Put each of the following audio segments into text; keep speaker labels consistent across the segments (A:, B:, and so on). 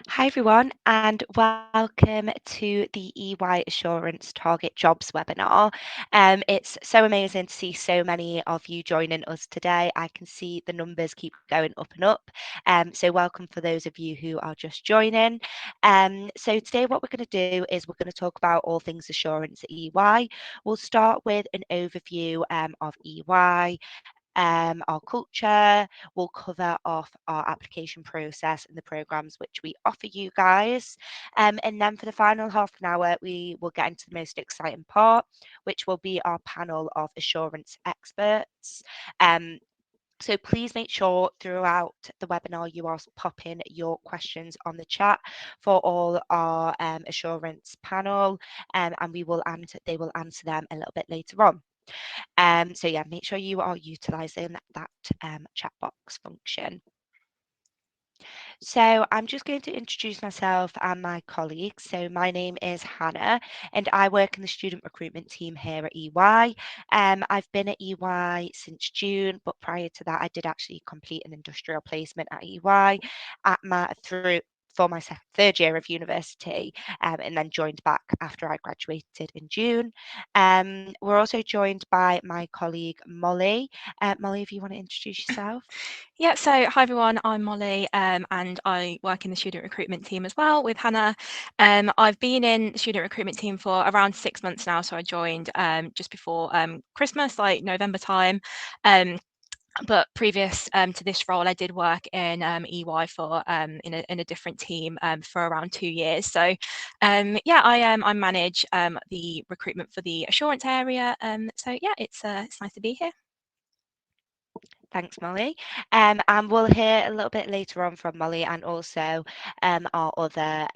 A: Hi, everyone, and welcome to the EY Assurance Target Jobs webinar. It's so amazing to see so many of you joining us today. I can see the numbers keep going up and up. So, welcome for those of you who are just joining. So, today, what we're going to do is we're going to talk about all things assurance at EY. We'll start with an overview of EY, our culture. We'll cover off our application process and the programs which we offer you guys. And then for the final half an hour, we will get into the most exciting part, which will be our panel of assurance experts. So please make sure throughout the webinar you are popping your questions on the chat for all our assurance panel, and they will answer them a little bit later on. So yeah, make sure you are utilising that chat box function. So I'm just going to introduce myself and my colleagues. So my name is Hannah and I work in the student recruitment team here at EY. I've been at EY since June, but prior to that I did actually complete an industrial placement at EY for my third year of university, and then joined back after I graduated in June. We're also joined by my colleague Molly. Molly, if you want to introduce yourself.
B: Yeah, so hi everyone, I'm Molly, and I work in the student recruitment team as well with Hannah. I've been in the student recruitment team for around 6 months now, so I joined just before Christmas, like November time. But previous to this role, I did work in EY for in a different team for around 2 years. So yeah, I manage the recruitment for the assurance area. So yeah, it's nice to be here.
A: Thanks, Molly. And we'll hear a little bit later on from Molly and also our other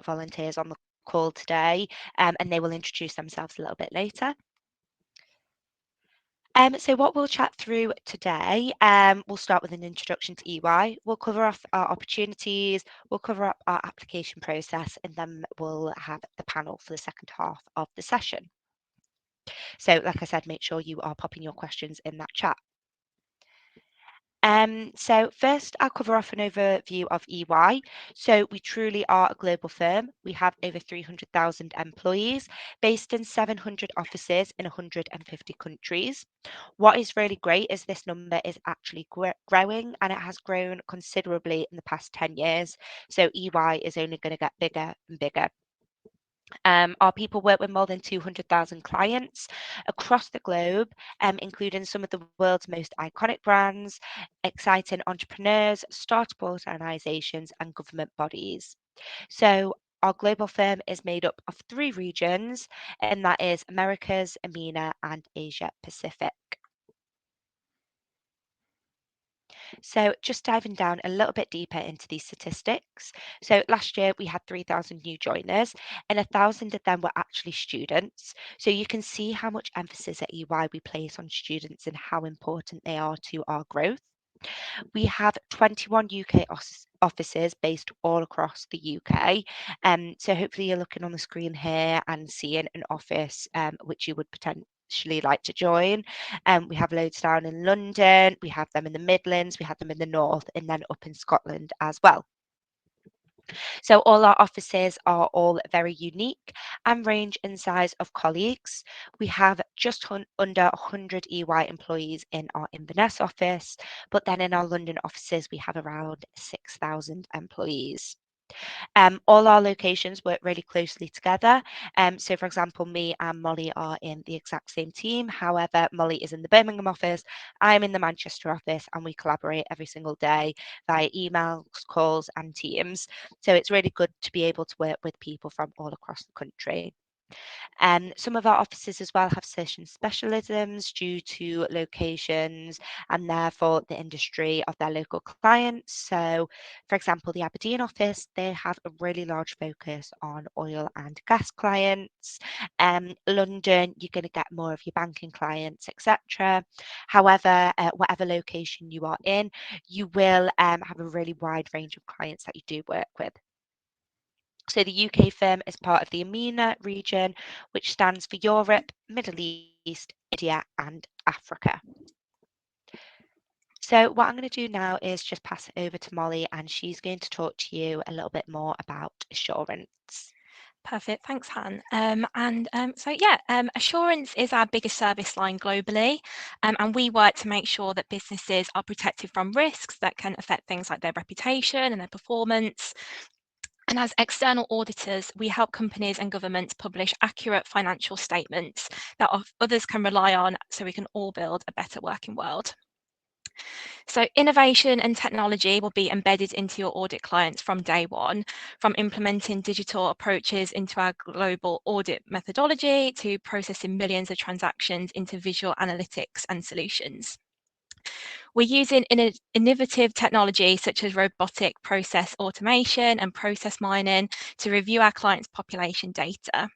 A: volunteers on the call today, and they will introduce themselves a little bit later. So what we'll chat through today, we'll start with an introduction to EY. We'll cover off our opportunities, we'll cover up our application process, and then we'll have the panel for the second half of the session. So like I said, make sure you are popping your questions in that chat. So first, I'll cover off an overview of EY. So we truly are a global firm. We have over 300,000 employees based in 700 offices in 150 countries. What is really great is this number is actually growing, and it has grown considerably in the past 10 years. So EY is only going to get bigger and bigger. Our people work with more than 200,000 clients across the globe, including some of the world's most iconic brands, exciting entrepreneurs, startup organizations, and government bodies. So, our global firm is made up of three regions, and that is Americas, EMENA, and Asia Pacific. So, just diving down a little bit deeper into these statistics. So, last year we had 3,000 new joiners, and 1,000 of them were actually students. So, you can see how much emphasis at EY we place on students and how important they are to our growth. We have 21 UK offices based all across the UK. So hopefully you're looking on the screen here and seeing an office which you would potentially like to join. We have loads down in London, we have them in the Midlands, we have them in the North, and then up in Scotland as well. So all our offices are all very unique and range in size of colleagues. We have just under 100 EY employees in our Inverness office, but then in our London offices we have around 6,000 employees. All our locations work really closely together. So, for example, me and Molly are in the exact same team. However, Molly is in the Birmingham office, I'm in the Manchester office, and we collaborate every single day via emails, calls, and Teams. So, it's really good to be able to work with people from all across the country. Some of our offices as well have certain specialisms due to locations and therefore the industry of their local clients. So, for example, the Aberdeen office, they have a really large focus on oil and gas clients. London, you're going to get more of your banking clients, etc. However, whatever location you are in, you will have a really wide range of clients that you do work with. So the UK firm is part of the EMENA region, which stands for Europe, Middle East, India, and Africa. So what I'm going to do now is just pass it over to Molly, and she's going to talk to you a little bit more about assurance.
B: Perfect. Thanks, Han. Assurance is our biggest service line globally, and we work to make sure that businesses are protected from risks that can affect things like their reputation and their performance. And as external auditors, we help companies and governments publish accurate financial statements that others can rely on so we can all build a better working world. So innovation and technology will be embedded into your audit clients from day one, from implementing digital approaches into our global audit methodology to processing millions of transactions into visual analytics and solutions. We're using innovative technology such as robotic process automation and process mining to review our clients' population data.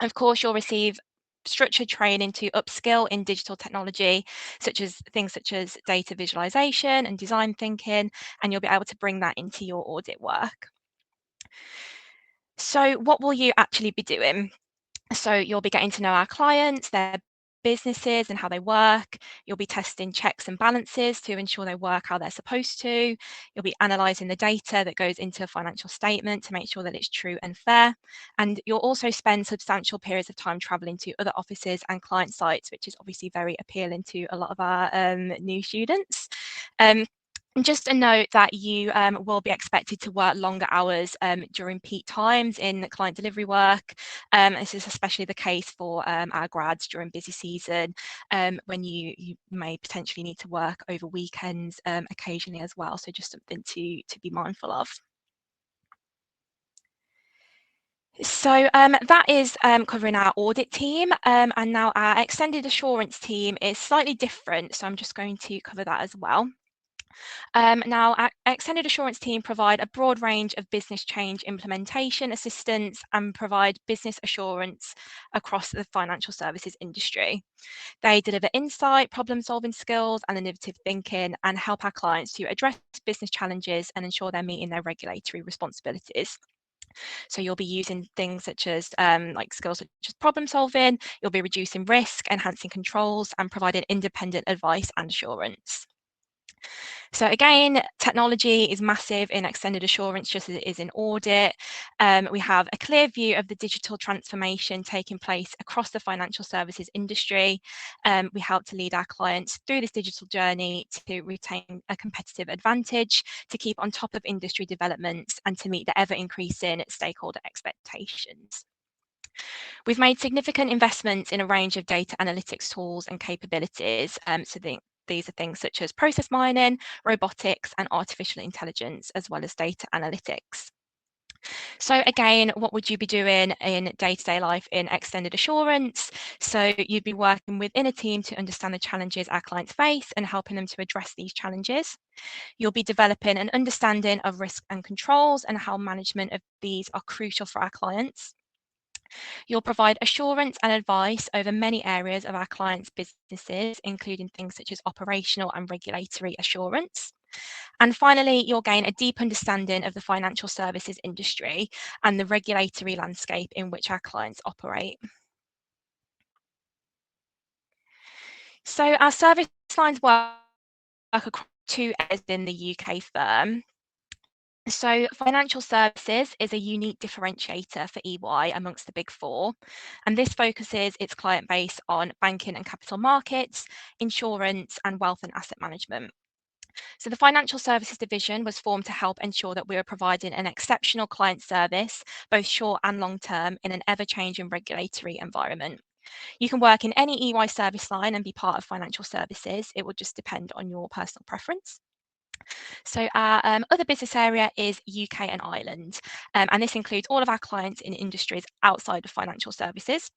B: Of course, you'll receive structured training to upskill in digital technology, such as data visualization and design thinking, and you'll be able to bring that into your audit work. So what will you actually be doing? So you'll be getting to know our clients, their businesses and how they work. You'll be testing checks and balances to ensure they work how they're supposed to. You'll be analysing the data that goes into a financial statement to make sure that it's true and fair. And you'll also spend substantial periods of time travelling to other offices and client sites, which is obviously very appealing to a lot of our new students. And just a note that you will be expected to work longer hours during peak times in client delivery work. This is especially the case for our grads during busy season, when you may potentially need to work over weekends occasionally as well. So just something to be mindful of. So that is covering our audit team, and now our extended assurance team is slightly different. So I'm just going to cover that as well. Now, our extended assurance team provide a broad range of business change implementation assistance and provide business assurance across the financial services industry. They deliver insight, problem-solving skills, and innovative thinking, and help our clients to address business challenges and ensure they're meeting their regulatory responsibilities. So you'll be using things such as like skills such as problem solving, you'll be reducing risk, enhancing controls, and providing independent advice and assurance. So again, technology is massive in extended assurance, just as it is in audit. We have a clear view of the digital transformation taking place across the financial services industry. We help to lead our clients through this digital journey to retain a competitive advantage, to keep on top of industry developments, and to meet the ever-increasing stakeholder expectations. We've made significant investments in a range of data analytics tools and capabilities. These are things such as process mining, robotics, and artificial intelligence, as well as data analytics. So again, what would you be doing in day-to-day life in extended assurance? So you'd be working within a team to understand the challenges our clients face and helping them to address these challenges. You'll be developing an understanding of risk and controls and how management of these are crucial for our clients. You'll provide assurance and advice over many areas of our clients' businesses, including things such as operational and regulatory assurance. And finally, you'll gain a deep understanding of the financial services industry and the regulatory landscape in which our clients operate. So our service lines work across two areas in the UK firm. So financial services is a unique differentiator for EY amongst the Big Four, and this focuses its client base on banking and capital markets, insurance, and wealth and asset management. So the financial services division was formed to help ensure that we are providing an exceptional client service, both short and long term, in an ever-changing regulatory environment. You can work in any EY service line and be part of financial services. It will just depend on your personal preference. So our other business area is UK and Ireland, and this includes all of our clients in industries outside of financial services.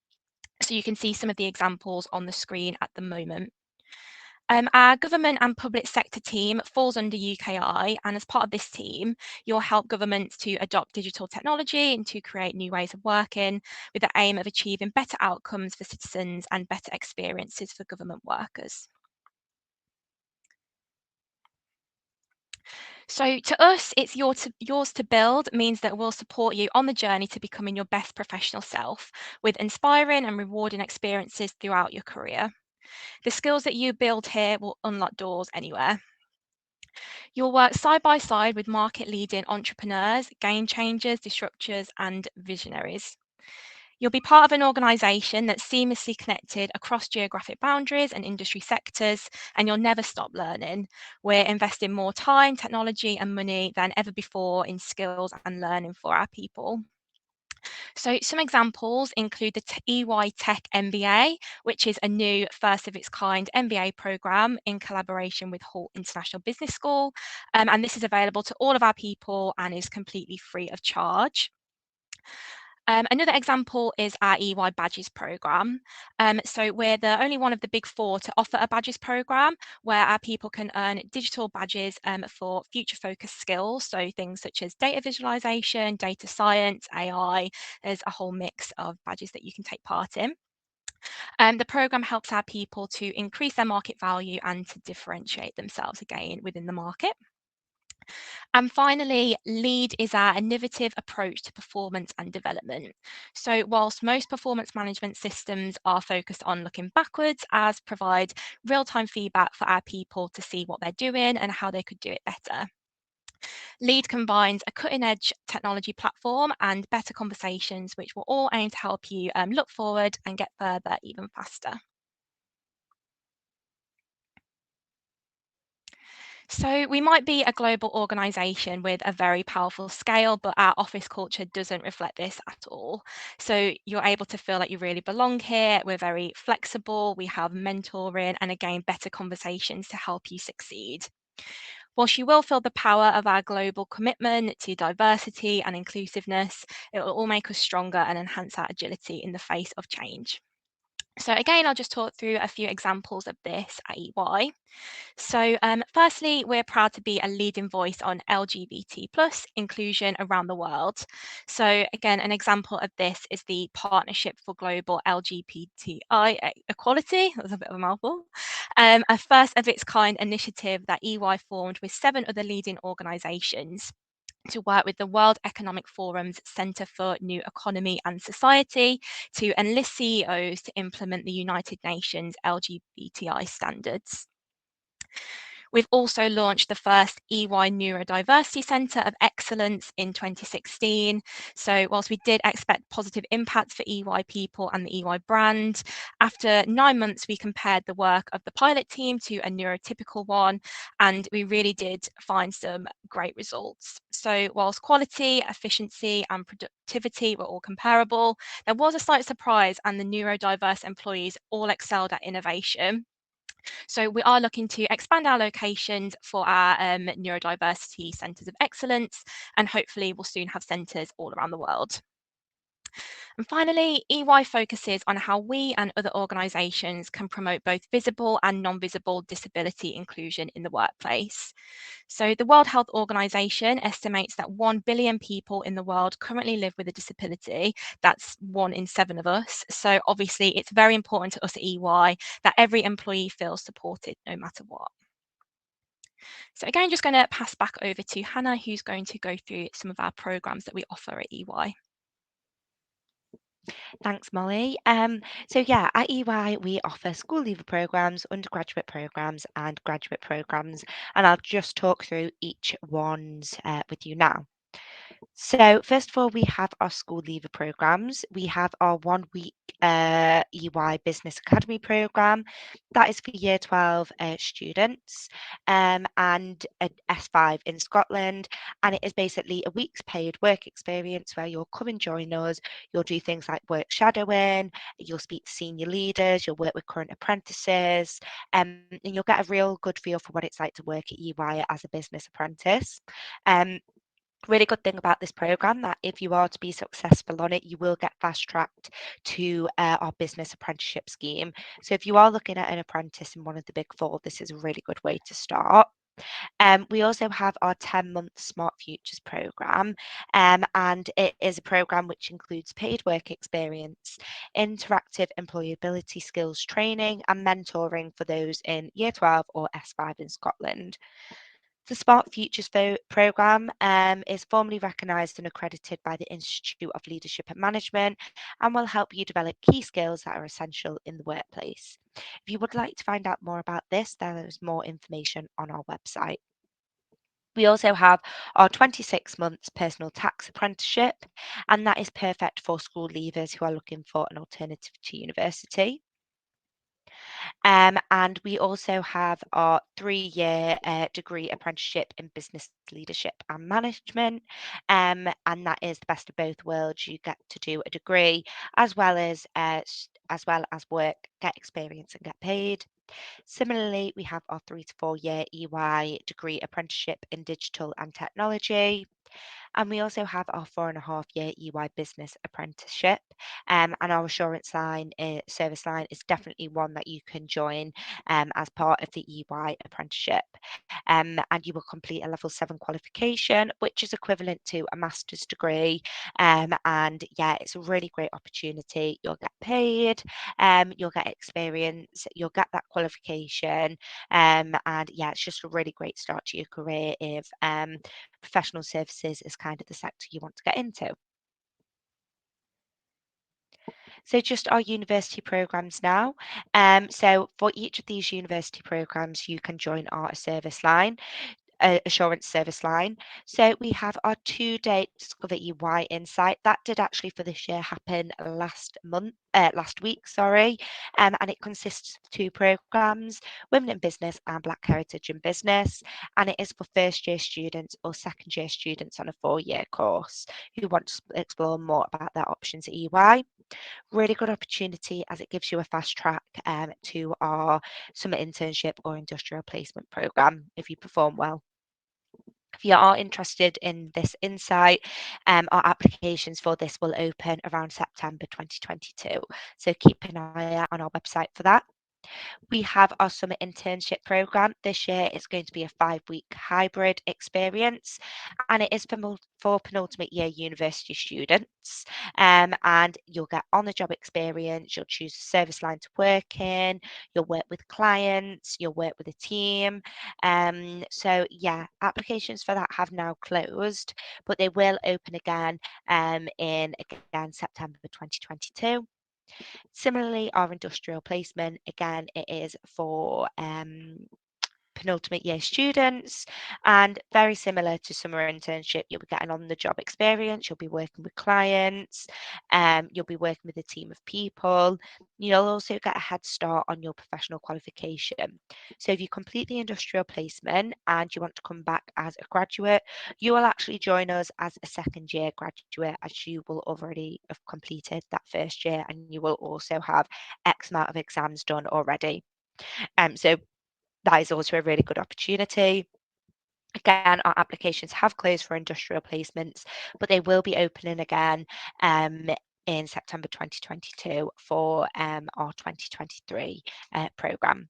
B: So you can see some of the examples on the screen at the moment. Our government and public sector team falls under UKI, and as part of this team, you'll help governments to adopt digital technology and to create new ways of working with the aim of achieving better outcomes for citizens and better experiences for government workers. So to us, it's yours to build means that we'll support you on the journey to becoming your best professional self with inspiring and rewarding experiences throughout your career. The skills that you build here will unlock doors anywhere. You'll work side by side with market leading entrepreneurs, game changers, disruptors, and visionaries. You'll be part of an organisation that's seamlessly connected across geographic boundaries and industry sectors, and you'll never stop learning. We're investing more time, technology, and money than ever before in skills and learning for our people. So, some examples include the EY Tech MBA, which is a new first of its kind MBA program in collaboration with Hull International Business School. And this is available to all of our people and is completely free of charge. Another example is our EY Badges program. So we're the only one of the big four to offer a badges program where our people can earn digital badges for future focused skills. So things such as data visualization, data science, AI, there's a whole mix of badges that you can take part in. The program helps our people to increase their market value and to differentiate themselves again within the market. And finally, LEAD is our innovative approach to performance and development. So, whilst most performance management systems are focused on looking backwards, ours provide real time feedback for our people to see what they're doing and how they could do it better. LEAD combines a cutting edge technology platform and better conversations, which will all aim to help you look forward and get further even faster. So, we might be a global organisation with a very powerful scale, but our office culture doesn't reflect this at all. So, you're able to feel like you really belong here. We're very flexible, we have mentoring, and again, better conversations to help you succeed. Whilst you will feel the power of our global commitment to diversity and inclusiveness, it will all make us stronger and enhance our agility in the face of change. So, again, I'll just talk through a few examples of this at EY. So, firstly, we're proud to be a leading voice on LGBT plus inclusion around the world. So, again, an example of this is the Partnership for Global LGBTI Equality. That was a bit of a mouthful. A first of its kind initiative that EY formed with 7 other leading organisations to work with the World Economic Forum's Centre for New Economy and Society to enlist CEOs to implement the United Nations LGBTI standards. We've also launched the first EY Neurodiversity Centre of Excellence in 2016. So, whilst we did expect positive impacts for EY people and the EY brand, after 9 months, we compared the work of the pilot team to a neurotypical one, and we really did find some great results. So, whilst quality, efficiency, and productivity were all comparable, there was a slight surprise, and the neurodiverse employees all excelled at innovation. So we are looking to expand our locations for our neurodiversity centres of excellence, and hopefully we'll soon have centres all around the world. And finally, EY focuses on how we and other organisations can promote both visible and non-visible disability inclusion in the workplace. So the World Health Organization estimates that 1 billion people in the world currently live with a disability. That's 1 in 7 of us. So obviously it's very important to us at EY that every employee feels supported no matter what. So again, just going to pass back over to Hannah, who's going to go through some of our programs that we offer at EY.
A: Thanks, Molly. So yeah, at EY we offer school leaver programs, undergraduate programs, and graduate programs, and I'll just talk through each one's with you now. So, first of all, we have our school leaver programs. We have our 1 week EY Business Academy program. That is for Year 12 students and an S5 in Scotland. And it is basically a week's paid work experience where you'll come and join us. You'll do things like work shadowing, you'll speak to senior leaders, you'll work with current apprentices, and you'll get a real good feel for what it's like to work at EY as a business apprentice. Um, Really good thing about this program that if you are to be successful on it, you will get fast tracked to our business apprenticeship scheme. So if you are looking at an apprentice in one of the big four, this is a really good way to start. We also have our 10-month Smart Futures program, and it is a program which includes paid work experience, interactive employability skills training, and mentoring for those in Year 12 or S5 in Scotland. The Smart Futures programme is formally recognised and accredited by the Institute of Leadership and Management and will help you develop key skills that are essential in the workplace. If you would like to find out more about this, there is more information on our website. We also have our 26 months personal tax apprenticeship, and that is perfect for school leavers who are looking for an alternative to university. And we also have our 3 year degree apprenticeship in business leadership and management. And that is the best of both worlds. You get to do a degree as well as work, get experience and get paid. Similarly, we have our 3 to 4 year EY degree apprenticeship in digital and technology. And we also have our 4.5 year EY business apprenticeship. And our assurance line, service line, is definitely one that you can join as part of the EY apprenticeship. And you will complete a level 7 qualification, which is equivalent to a master's degree. And yeah, it's a really great opportunity. You'll get paid, you'll get experience, you'll get that qualification. And yeah, it's just a really great start to your career if professional services is kind of the sector you want to get into. So just our university programs now. So for each of these university programs, you can join our service line. Assurance service line. So we have our 2-day Discover EY Insight. That did actually for this year happen last week, sorry. And it consists of 2 programs, Women in Business and Black Heritage in Business. And it is for first year students or second year students on a 4-year course who want to explore more about their options at EY. Really good opportunity as it gives you a fast track to our summer internship or industrial placement program if you perform well. If you are interested in this insight, our applications for this will open around September 2022. So keep an eye out on our website for that. We have our summer internship program. This year it's going to be a 5-week hybrid experience, and it is for penultimate year university students. And you'll get on the job experience, you'll choose a service line to work in, you'll work with clients, you'll work with a team. So yeah, applications for that have now closed, but they will open again in again September 2022. Similarly, our industrial placement, again, it is for penultimate year students, and very similar to summer internship, you'll be getting on the job experience, you'll be working with clients, you'll be working with a team of people. You'll also get a head start on your professional qualification. So if you complete the industrial placement and you want to come back as a graduate, you will actually join us as a second year graduate, as you will already have completed that first year and you will also have X amount of exams done already. So that is also a really good opportunity. Again, our applications have closed for industrial placements, but they will be opening again um, in September 2022 for our 2023 programme.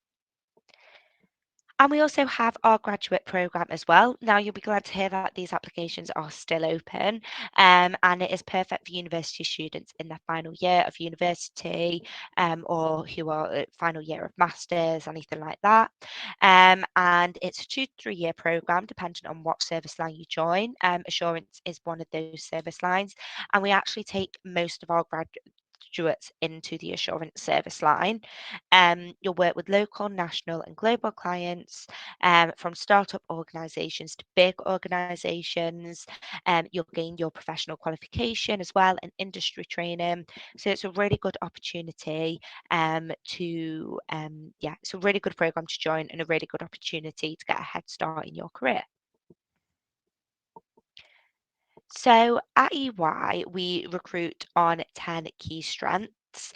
A: And we also have our graduate programme as well. Now, you'll be glad to hear that these applications are still open, and it is perfect for university students in their final year of university, or who are final year of masters, anything like that. And it's a 2 to 3 year programme, depending on what service line you join. Assurance is one of those service lines, and we actually take most of our graduates into the assurance service line. You'll work with local, national, and global clients, from startup organisations to big organisations. You'll gain your professional qualification as well and industry training. So it's a really good opportunity yeah, it's a really good program to join and a really good opportunity to get a head start in your career. So at EY, we recruit on 10 key strengths.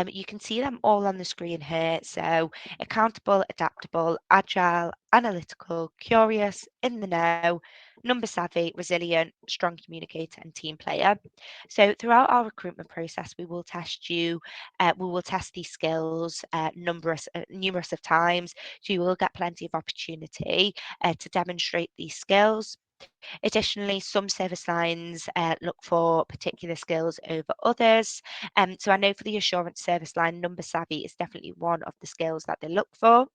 A: You can see them all on the screen here. So accountable, adaptable, agile, analytical, curious, in the know, number savvy, resilient, strong communicator, and team player. So throughout our recruitment process, we will test these skills numerous of times. So you will get plenty of opportunity to demonstrate these skills. Additionally, some service lines look for particular skills over others. So I know for the assurance service line, number savvy is definitely one of the skills that they look for.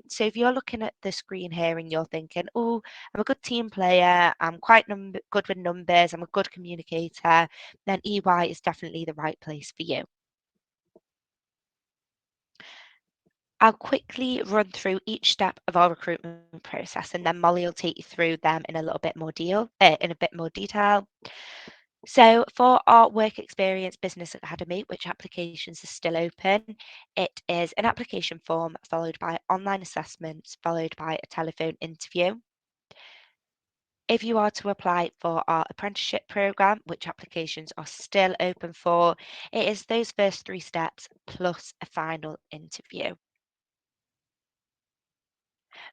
A: So if you're looking at the screen here and you're thinking, oh, I'm a good team player, I'm quite good with numbers, I'm a good communicator, then EY is definitely the right place for you. I'll quickly run through each step of our recruitment process, and then Molly will take you through them in a little bit more detail. So, for our work experience business academy, which applications are still open, it is an application form followed by online assessments, followed by a telephone interview. If you are to apply for our apprenticeship program, which applications are still open for, it is those first three steps plus a final interview.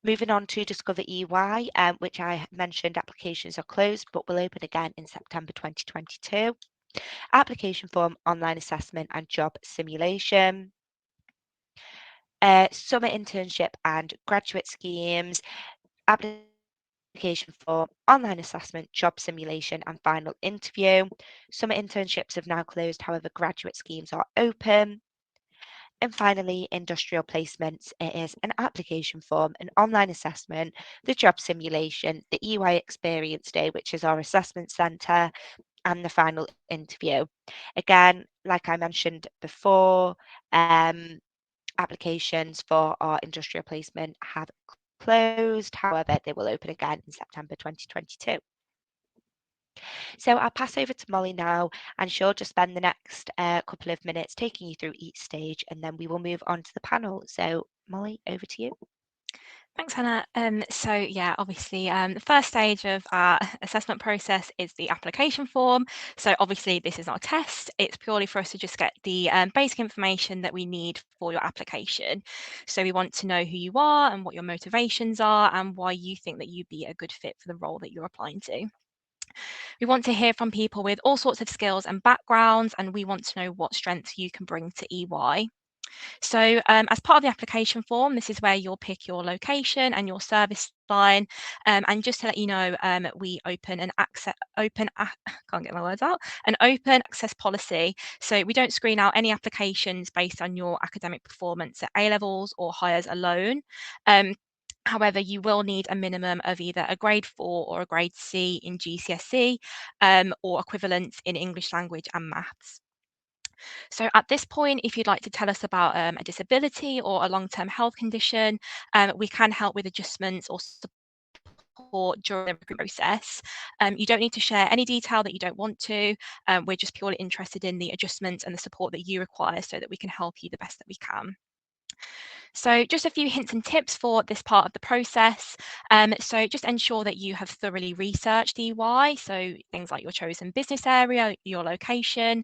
A: Moving on to Discover EY, which I mentioned applications are closed but will open again in September 2022. Application form, online assessment and job simulation. Summer internship and graduate schemes, application form, online assessment, job simulation and final interview. Summer internships have now closed, however, graduate schemes are open. And finally, industrial placements. It is an application form, an online assessment, the job simulation, the EY Experience Day, which is our assessment centre, and the final interview. Again, like I mentioned before, applications for our industrial placement have closed. However, they will open again in September 2022. So I'll pass over to Molly now, and she'll just spend the next couple of minutes taking you through each stage, and then we will move on to the panel. So, Molly, over to you.
B: Thanks, Hannah. So yeah, obviously, the first stage of our assessment process is the application form. So obviously, this is not a test. It's purely for us to just get the basic information that we need for your application. So we want to know who you are and what your motivations are and why you think that you'd be a good fit for the role that you're applying to. We want to hear from people with all sorts of skills and backgrounds, and we want to know what strengths you can bring to EY. So as part of the application form, this is where you'll pick your location and your service line. And just to let you know, we can't get my words out, an open access policy. So we don't screen out any applications based on your academic performance at A levels or higher alone. However, you will need a minimum of either a grade 4 or a grade C in GCSE or equivalents in English language and maths. So at this point, if you'd like to tell us about a disability or a long-term health condition, we can help with adjustments or support during the recruitment process. You don't need to share any detail that you don't want to. We're just purely interested in the adjustments and the support that you require so that we can help you the best that we can. So just a few hints and tips for this part of the process. So just ensure that you have thoroughly researched EY, so things like your chosen business area, your location.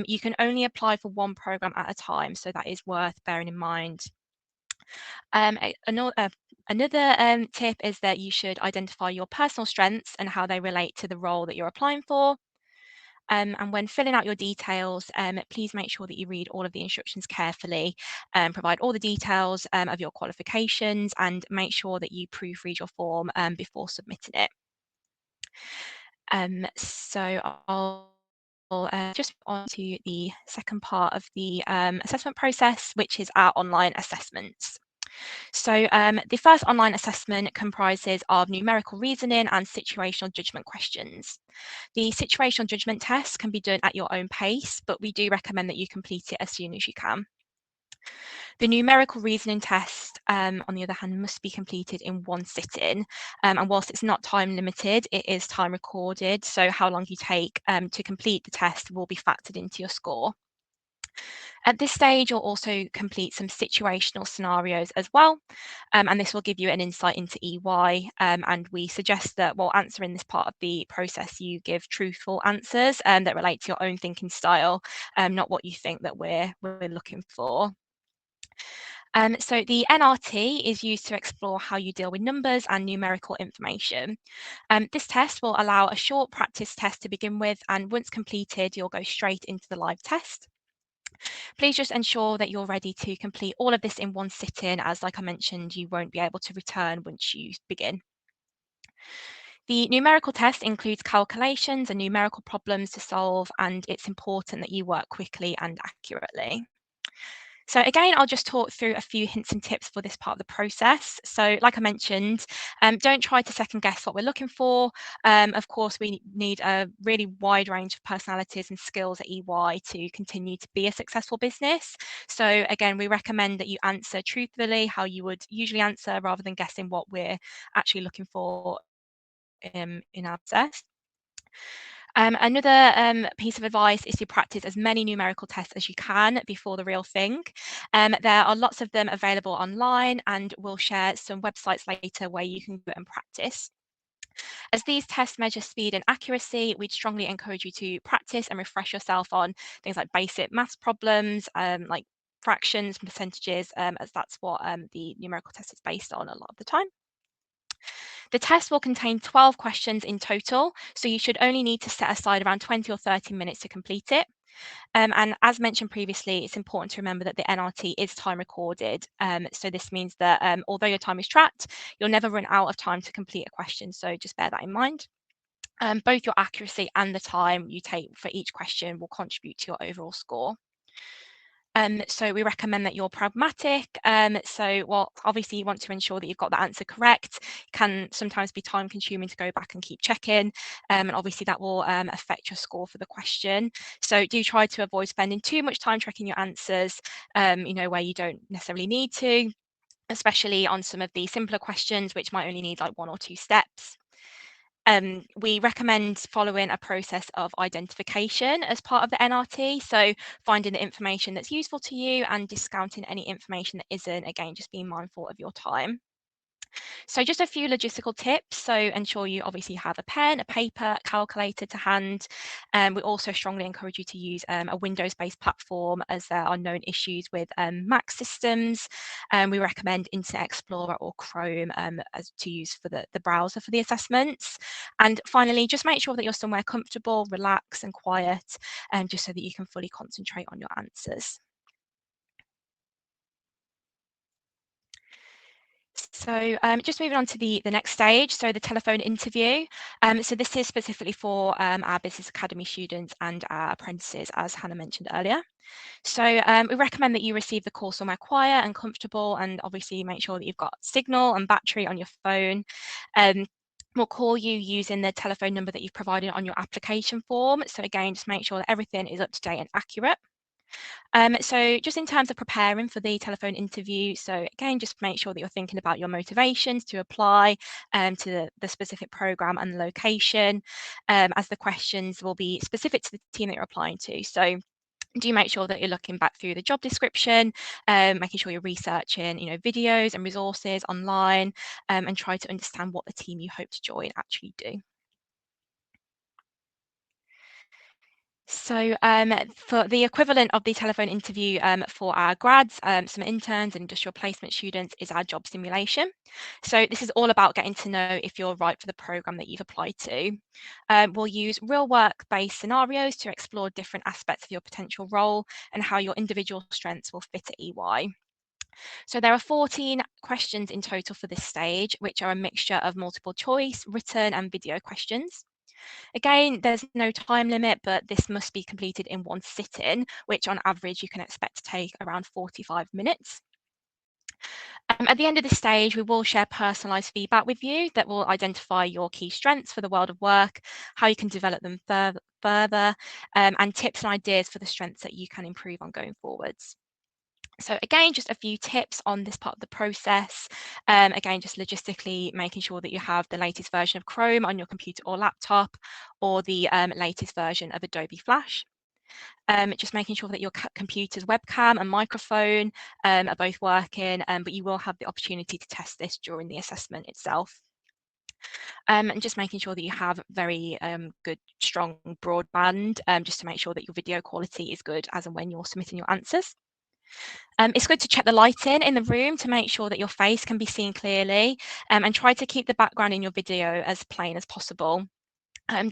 B: You can only apply for one program at a time, so that is worth bearing in mind. Another tip is that you should identify your personal strengths and how they relate to the role that you're applying for. And when filling out your details, please make sure that you read all of the instructions carefully, provide all the details of your qualifications, and make sure that you proofread your form before submitting it. So I'll just on to the second part of the assessment process, which is our online assessments. So the first online assessment comprises of numerical reasoning and situational judgment questions. The situational judgment test can be done at your own pace, but we do recommend that you complete it as soon as you can. The numerical reasoning test, on the other hand, must be completed in one sitting. And whilst it's not time limited, it is time recorded. So how long you take to complete the test will be factored into your score. At this stage, you'll also complete some situational scenarios as well, and this will give you an insight into EY. And we suggest that while answering this part of the process, you give truthful answers that relate to your own thinking style, not what you think that we're looking for. So the NRT is used to explore how you deal with numbers and numerical information. This test will allow a short practice test to begin with, and once completed, you'll go straight into the live test. Please just ensure that you're ready to complete all of this in one sitting, as like I mentioned, you won't be able to return once you begin. The numerical test includes calculations and numerical problems to solve, and it's important that you work quickly and accurately. So again, I'll just talk through a few hints and tips for this part of the process. So like I mentioned, don't try to second guess what we're looking for. Of course, we need a really wide range of personalities and skills at EY to continue to be a successful business. So again, we recommend that you answer truthfully how you would usually answer rather than guessing what we're actually looking for in our process. Another piece of advice is to practice as many numerical tests as you can before the real thing. There are lots of them available online, and we'll share some websites later where you can go and practice. As these tests measure speed and accuracy, we'd strongly encourage you to practice and refresh yourself on things like basic maths problems, like fractions, percentages, as that's what the numerical test is based on a lot of the time. The test will contain 12 questions in total, so you should only need to set aside around 20 or 30 minutes to complete it. And as mentioned previously, it's important to remember that the NRT is time recorded. So this means that although your time is tracked, you'll never run out of time to complete a question. So just bear that in mind. Both your accuracy and the time you take for each question will contribute to your overall score. So we recommend that you're pragmatic. Well, obviously you want to ensure that you've got the answer correct. It can sometimes be time consuming to go back and keep checking. And obviously that will affect your score for the question. So do try to avoid spending too much time checking your answers, where you don't necessarily need to, especially on some of the simpler questions, which might only need like 1 or 2 steps. We recommend following a process of identification as part of the NRT. So finding the information that's useful to you and discounting any information that isn't, again, just being mindful of your time. So just a few logistical tips. So ensure you obviously have a pen, a paper, calculator to hand. We also strongly encourage you to use a Windows-based platform as there are known issues with Mac systems. We recommend Internet Explorer or Chrome as to use for the browser for the assessments. And finally, just make sure that you're somewhere comfortable, relaxed and quiet, just so that you can fully concentrate on your answers. So just moving on to the next stage, so the telephone interview. So this is specifically for our Business Academy students and our apprentices, as Hannah mentioned earlier. So we recommend that you receive the call somewhere quiet and comfortable, and obviously make sure that you've got signal and battery on your phone. We'll call you using the telephone number that you've provided on your application form. So again, just make sure that everything is up to date and accurate. So just in terms of preparing for the telephone interview, so again, just make sure that you're thinking about your motivations to apply to the specific program and the location, as the questions will be specific to the team that you're applying to. So do make sure that you're looking back through the job description, making sure you're researching, videos and resources online, and try to understand what the team you hope to join actually do. So for the equivalent of the telephone interview for our grads, some interns and industrial placement students is our job simulation. So this is all about getting to know if you're right for the program that you've applied to. We'll use real work-based scenarios to explore different aspects of your potential role and how your individual strengths will fit at EY. So there are 14 questions in total for this stage, which are a mixture of multiple choice, written and video questions. Again, there's no time limit, but this must be completed in one sitting, which on average you can expect to take around 45 minutes. At the end of this stage, we will share personalised feedback with you that will identify your key strengths for the world of work, how you can develop them further, and tips and ideas for the strengths that you can improve on going forwards. So again, just a few tips on this part of the process. Again, just logistically making sure that you have the latest version of Chrome on your computer or laptop, or the latest version of Adobe Flash. Just making sure that your computer's webcam and microphone are both working, but you will have the opportunity to test this during the assessment itself. And just making sure that you have very good, strong broadband, just to make sure that your video quality is good as and when you're submitting your answers. It's good to check the lighting in the room to make sure that your face can be seen clearly, and try to keep the background in your video as plain as possible.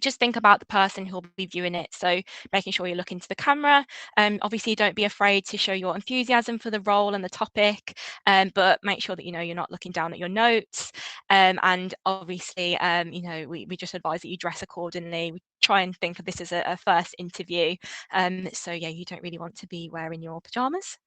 B: Just think about the person who'll be viewing it, so making sure you look into the camera. Obviously, don't be afraid to show your enthusiasm for the role and the topic, but make sure that you're not looking down at your notes. And obviously, we just advise that you dress accordingly. We try and think of this as a first interview, so yeah, you don't really want to be wearing your pajamas.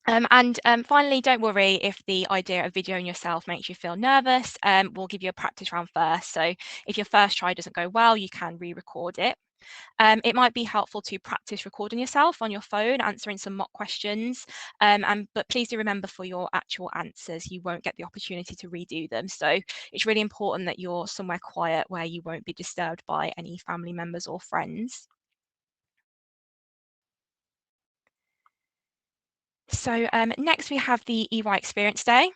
B: And finally, don't worry if the idea of videoing yourself makes you feel nervous. We'll give you a practice round first. So if your first try doesn't go well, you can re-record it. It might be helpful to practice recording yourself on your phone, answering some mock questions. But please do remember, for your actual answers, you won't get the opportunity to redo them. So it's really important that you're somewhere quiet where you won't be disturbed by any family members or friends. So next we have the EY Experience Day.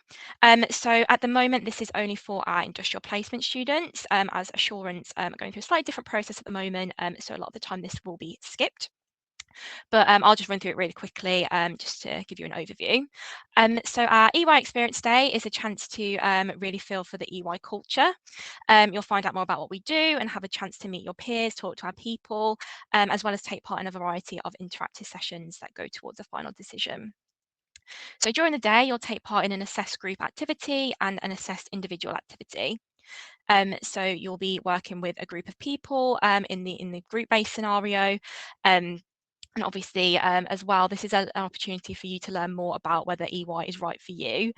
B: So at the moment, this is only for our industrial placement students, as assurance are going through a slightly different process at the moment. So a lot of the time this will be skipped. But I'll just run through it really quickly, just to give you an overview. So our EY Experience Day is a chance to really feel for the EY culture. You'll find out more about what we do and have a chance to meet your peers, talk to our people, as well as take part in a variety of interactive sessions that go towards a final decision. So during the day, you'll take part in an assessed group activity and an assessed individual activity. So you'll be working with a group of people in the group-based scenario. And obviously, as well, this is an opportunity for you to learn more about whether EY is right for you.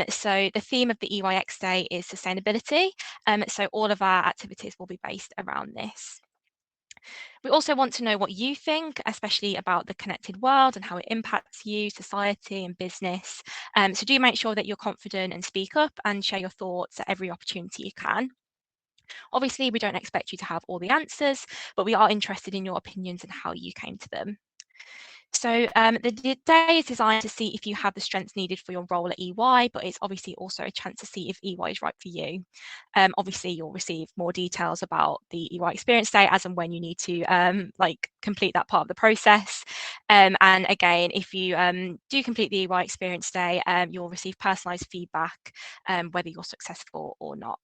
B: So the theme of the EYX Day is sustainability. So all of our activities will be based around this. We also want to know what you think, especially about the connected world and how it impacts you, society, and business. So do make sure that you're confident and speak up and share your thoughts at every opportunity you can. Obviously, we don't expect you to have all the answers, but we are interested in your opinions and how you came to them. So the day is designed to see if you have the strengths needed for your role at EY, but it's obviously also a chance to see if EY is right for you. Obviously, you'll receive more details about the EY Experience Day as and when you need to complete that part of the process. And again, if you do complete the EY Experience Day, you'll receive personalised feedback, whether you're successful or not.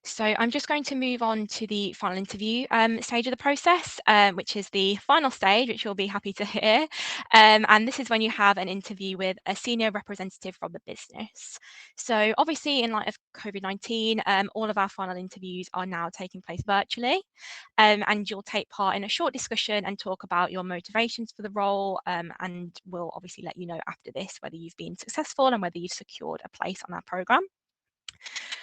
B: So I'm just going to move on to the final interview stage of the process, which is the final stage, which you'll be happy to hear. And this is when you have an interview with a senior representative from the business. So obviously, in light of COVID-19, all of our final interviews are now taking place virtually. And you'll take part in a short discussion and talk about your motivations for the role. And we'll obviously let you know after this whether you've been successful and whether you've secured a place on our programme.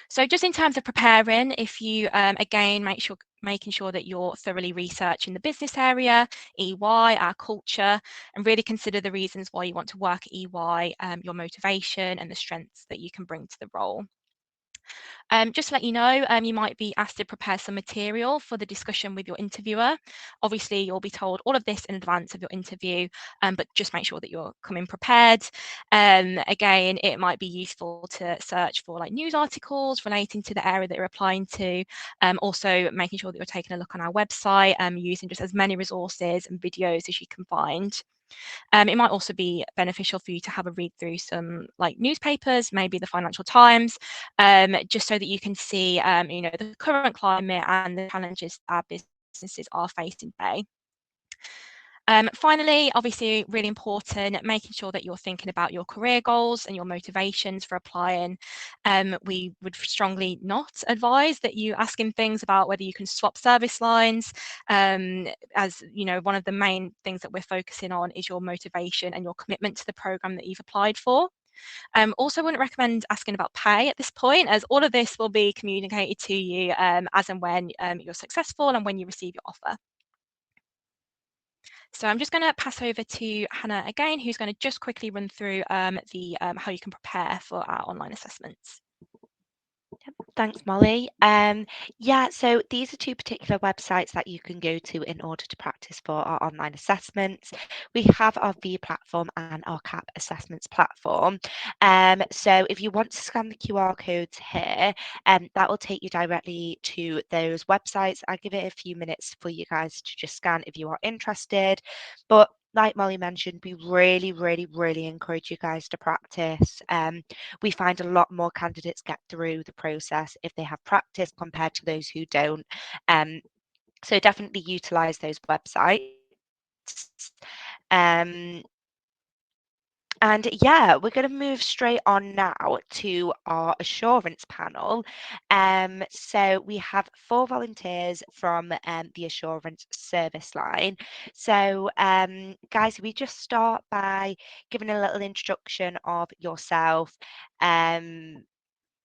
B: So just in terms of preparing, if you, again, making sure that you're thoroughly researching the business area, EY, our culture, and really consider the reasons why you want to work at EY, your motivation and the strengths that you can bring to the role. Just to let you know, you might be asked to prepare some material for the discussion with your interviewer. Obviously, you'll be told all of this in advance of your interview, but just make sure that you're coming prepared. Again, it might be useful to search for like news articles relating to the area that you're applying to. Also, making sure that you're taking a look on our website, using just as many resources and videos as you can find. It might also be beneficial for you to have a read through some like newspapers, maybe the Financial Times, just so that you can see, the current climate and the challenges our businesses are facing today. Finally, obviously, really important, making sure that you're thinking about your career goals and your motivations for applying. We would strongly not advise that you asking things about whether you can swap service lines. As you know, one of the main things that we're focusing on is your motivation and your commitment to the program that you've applied for. Also, wouldn't recommend asking about pay at this point, as all of this will be communicated to you as and when you're successful and when you receive your offer. So I'm just going to pass over to Hannah again, who's going to just quickly run through how you can prepare for our online assessments.
A: Thanks, Molly. Yeah, so these are two particular websites that you can go to in order to practice for our online assessments. We have our V platform and our CAP assessments platform. So if you want to scan the QR codes here, that will take you directly to those websites. I'll give it a few minutes for you guys to just scan if you are interested. But like Molly mentioned, we really, really, really encourage you guys to practice. We find a lot more candidates get through the process if they have practice compared to those who don't. So definitely utilize those websites. Um, And yeah, we're going to move straight on now to our assurance panel. So we have four volunteers from the assurance service line. So, guys, we just start by giving a little introduction of yourself. Um,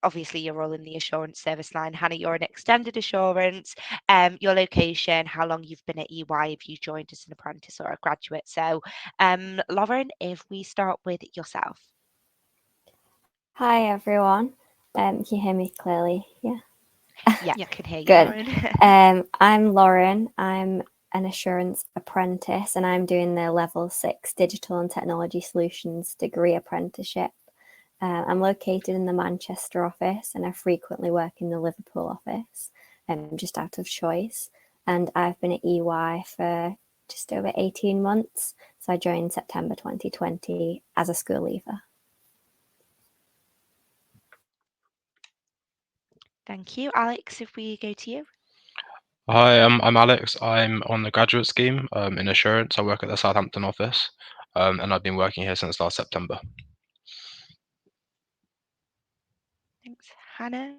A: Obviously, you're all in the assurance service line. Hannah, you're in extended assurance. Your location, how long you've been at EY, if you joined as an apprentice or a graduate. So, Lauren, if we start with yourself.
C: Hi everyone. Can you hear me clearly? Yeah.
A: Yeah,
B: Yeah.
A: can hear you,
C: Good.
A: Lauren.
C: I'm Lauren. I'm an assurance apprentice and I'm doing the level 6 digital and technology solutions degree apprenticeship. I'm located in the Manchester office and I frequently work in the Liverpool office, just out of choice. And I've been at EY for just over 18 months. So I joined September 2020 as a school leaver.
A: Thank you. Alex, if we go to you.
D: Hi, I'm Alex. I'm on the graduate scheme in assurance. I work at the Southampton office, and I've been working here since last September.
A: Thanks. Hannah.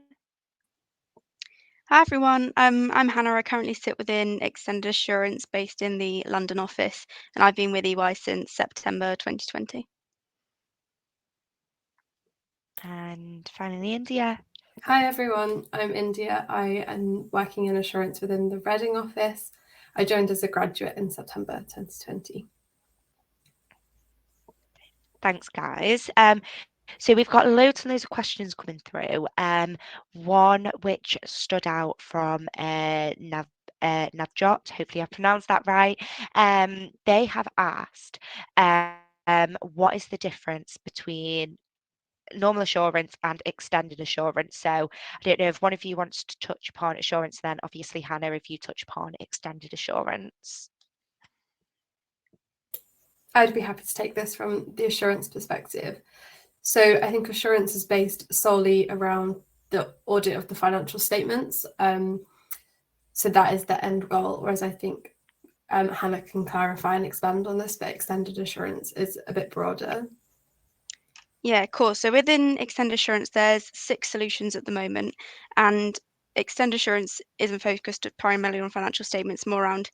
E: Hi everyone, I'm Hannah. I currently sit within Extended Assurance based in the London office, and I've been with EY since September 2020.
A: And finally, India.
F: Hi everyone, I'm India. I am working in assurance within the Reading office. I joined as a graduate in September 2020.
A: Thanks, guys. So we've got loads and loads of questions coming through. One which stood out from Navjot, hopefully I pronounced that right. They have asked, what is the difference between normal assurance and extended assurance? So I don't know if one of you wants to touch upon assurance, then obviously Hannah, if you touch upon extended assurance.
F: I'd be happy to take this from the assurance perspective. So I think assurance is based solely around the audit of the financial statements. So that is the end goal, whereas I think Hannah can clarify and expand on this, but extended assurance is a bit broader.
E: Yeah, cool. So within Extended Assurance, there's 6 solutions at the moment, and Extended Assurance isn't focused primarily on financial statements, more around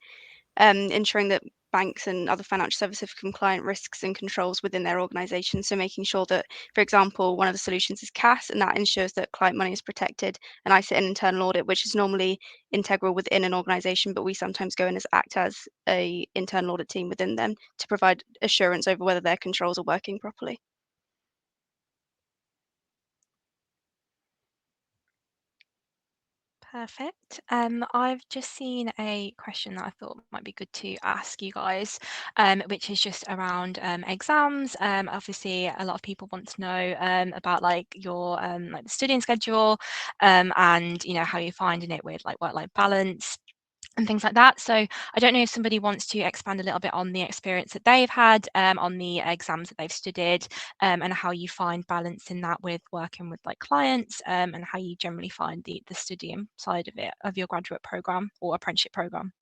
E: ensuring that banks and other financial services have compliant risks and controls within their organization. So making sure that, for example, one of the solutions is CAS, and that ensures that client money is protected. And I sit in internal audit, which is normally integral within an organization, but we sometimes go in as act as a internal audit team within them to provide assurance over whether their controls are working properly.
B: Perfect. I've just seen a question that I thought might be good to ask you guys, which is just around exams. Obviously, a lot of people want to know about like your like the studying schedule, and how you're finding it with like work-life balance and things like that. So I don't know if somebody wants to expand a little bit on the experience that they've had, on the exams that they've studied, and how you find balancing that with working with like clients, and how you generally find the studying side of it, of your graduate program or apprenticeship program.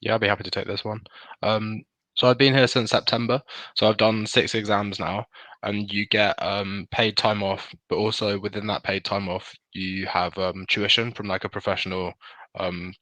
D: Yeah, I'd be happy to take this one. So I've been here since September, so I've done 6 exams now, and you get paid time off, but also within that paid time off, you have tuition from like a professional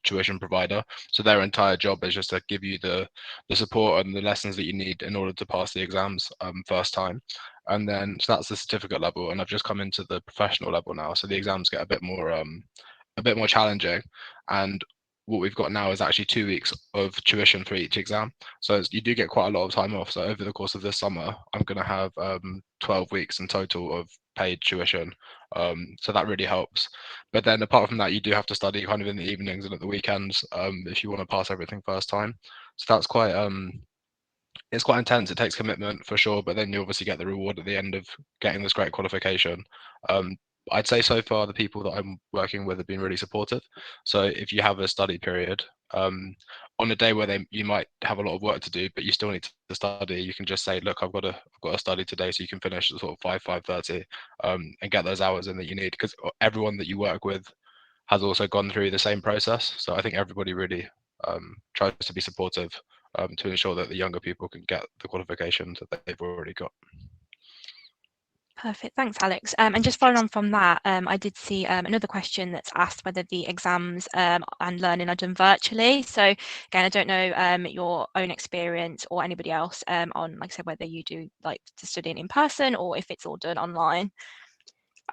D: tuition provider. So their entire job is just to give you the support and the lessons that you need in order to pass the exams first time. And then so that's the certificate level, and I've just come into the professional level now, so the exams get a bit more challenging. And what we've got now is actually 2 weeks of tuition for each exam. So you do get quite a lot of time off. So over the course of this summer, I'm going to have 12 weeks in total of paid tuition. So that really helps. But then apart from that, you do have to study kind of in the evenings and at the weekends if you want to pass everything first time. So that's quite it's quite intense. It takes commitment for sure, but then you obviously get the reward at the end of getting this great qualification. Um, I'd say so far the people that I'm working with have been really supportive. So if you have a study period, on a day where you might have a lot of work to do, but you still need to study, you can just say, look, I've got to study today, so you can finish at sort of 5:30, and get those hours in that you need. Because everyone that you work with has also gone through the same process. So I think everybody really tries to be supportive to ensure that the younger people can get the qualifications that they've already got.
B: Perfect. Thanks, Alex. And just following on from that, I did see another question that's asked whether the exams and learning are done virtually. So again, I don't know your own experience or anybody else on, like I said, whether you do like to studying in person or if it's all done online.